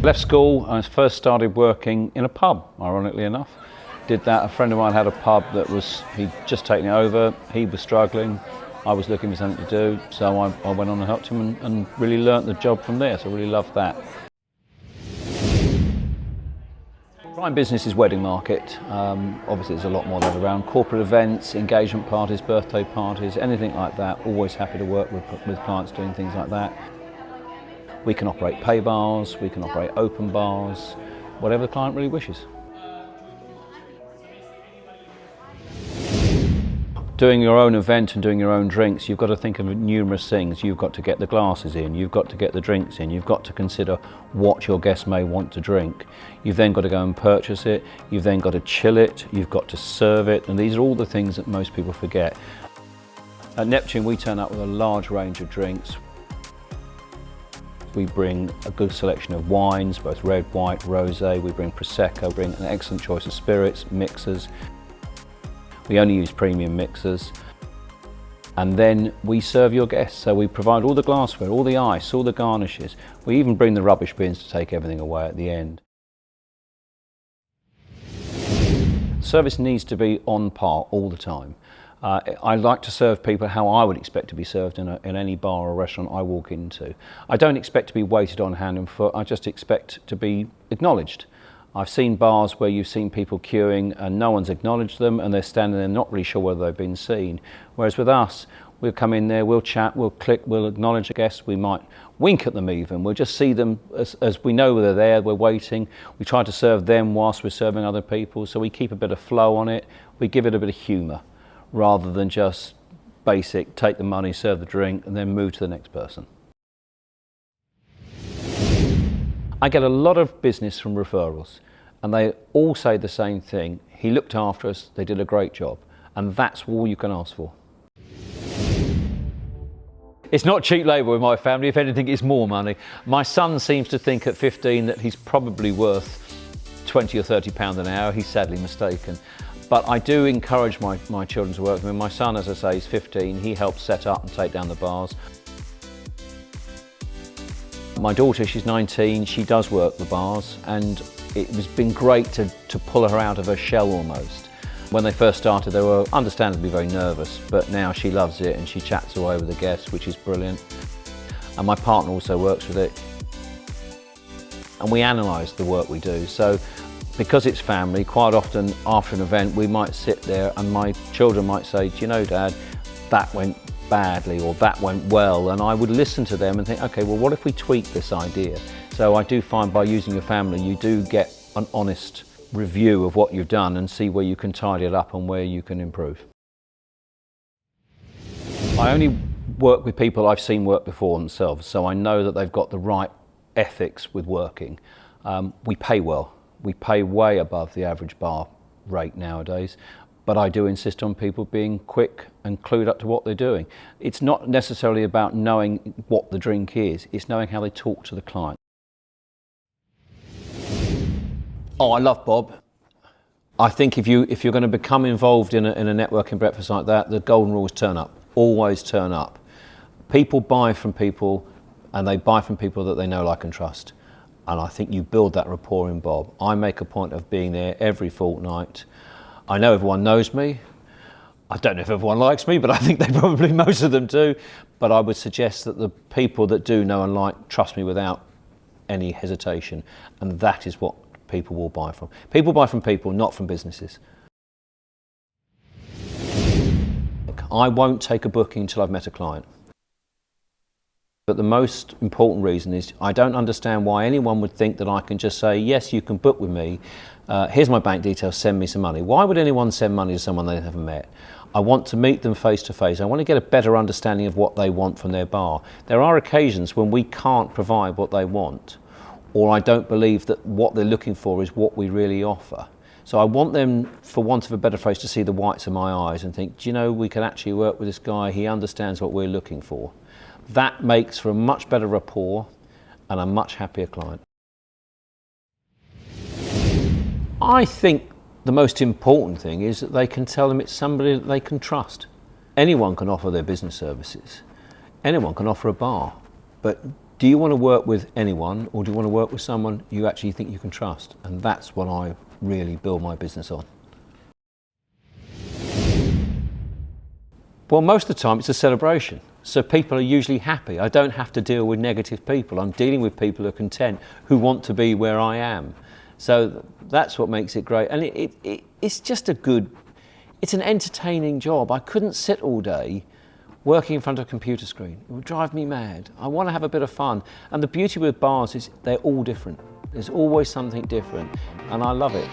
Left school, I first started working in a pub, ironically enough. Did that, a friend of mine had a pub he'd just taken it over, he was struggling, I was looking for something to do, so I went on and helped him and really learnt the job from there, so I really loved that. Prime business is wedding market. Obviously there's a lot more of that around. Corporate events, engagement parties, birthday parties, anything like that. Always happy to work with clients doing things like that. We can operate pay bars, we can operate open bars, whatever the client really wishes. Doing your own event and doing your own drinks, you've got to think of numerous things. You've got to get the glasses in, you've got to get the drinks in, you've got to consider what your guests may want to drink. You've then got to go and purchase it, you've then got to chill it, you've got to serve it, and these are all the things that most people forget. At Neptune, we turn up with a large range of drinks. We bring a good selection of wines, both red, white, rosé. We bring Prosecco, bring an excellent choice of spirits, mixers. We only use premium mixers. And then we serve your guests. So we provide all the glassware, all the ice, all the garnishes. We even bring the rubbish bins to take everything away at the end. Service needs to be on par all the time. I like to serve people how I would expect to be served in any bar or restaurant I walk into. I don't expect to be waited on hand and foot, I just expect to be acknowledged. I've seen bars where you've seen people queuing and no one's acknowledged them and they're standing there not really sure whether they've been seen. Whereas with us, we'll come in there, we'll chat, we'll click, we'll acknowledge a guest, we might wink at them even. We'll just see them as we know they're there, we're waiting. We try to serve them whilst we're serving other people, so we keep a bit of flow on it, we give it a bit of humour, rather than just basic, take the money, serve the drink, and then move to the next person. I get a lot of business from referrals, and they all say the same thing. He looked after us, they did a great job, and that's all you can ask for. It's not cheap labour with my family, if anything it's more money. My son seems to think at 15 that he's probably worth £20 or £30 an hour. He's sadly mistaken. But I do encourage my children to work with me. My son, as I say, is 15. He helps set up and take down the bars. My daughter, she's 19. She does work the bars, and it has been great to pull her out of her shell almost. When they first started, they were understandably very nervous, but now she loves it and she chats away with the guests, which is brilliant. And my partner also works with it. And we analyse the work we do. So, because it's family, quite often after an event we might sit there and my children might say, do you know, Dad, that went badly or that went well, and I would listen to them and think, okay, well, what if we tweak this idea? So I do find by using your family you do get an honest review of what you've done and see where you can tidy it up and where you can improve. I only work with people I've seen work before themselves, so I know that they've got the right ethics with working. We pay well. We pay way above the average bar rate nowadays, but I do insist on people being quick and clued up to what they're doing. It's not necessarily about knowing what the drink is, it's knowing how they talk to the client. Oh, I love BoB. I think if you're going to become involved in a networking breakfast like that, the golden rule is turn up. Always turn up. People buy from people, and they buy from people that they know, like and trust. And I think you build that rapport in BoB. I make a point of being there every fortnight. I know everyone knows me. I don't know if everyone likes me, but I think most of them do. But I would suggest that the people that do know and like trust me without any hesitation. And that is what people will buy from. People buy from people, not from businesses. I won't take a booking until I've met a client. But the most important reason is I don't understand why anyone would think that I can just say, yes, you can book with me, here's my bank details, send me some money. Why would anyone send money to someone they haven't met? I want to meet them face to face. I want to get a better understanding of what they want from their bar. There are occasions when we can't provide what they want, or I don't believe that what they're looking for is what we really offer. So I want them, for want of a better phrase, to see the whites of my eyes and think, do you know, we can actually work with this guy, he understands what we're looking for. That makes for a much better rapport and a much happier client. I think the most important thing is that they can tell them it's somebody that they can trust. Anyone can offer their business services. Anyone can offer a bar. But Do you want to work with anyone, or do you want to work with someone you actually think you can trust? And that's what I really build my business on. Well, most of the time it's a celebration. So people are usually happy. I don't have to deal with negative people. I'm dealing with people who are content, who want to be where I am. So that's what makes it great. And it's just it's an entertaining job. I couldn't sit all day working in front of a computer screen. It would drive me mad. I want to have a bit of fun. And the beauty with bars is they're all different. There's always something different, and I love it.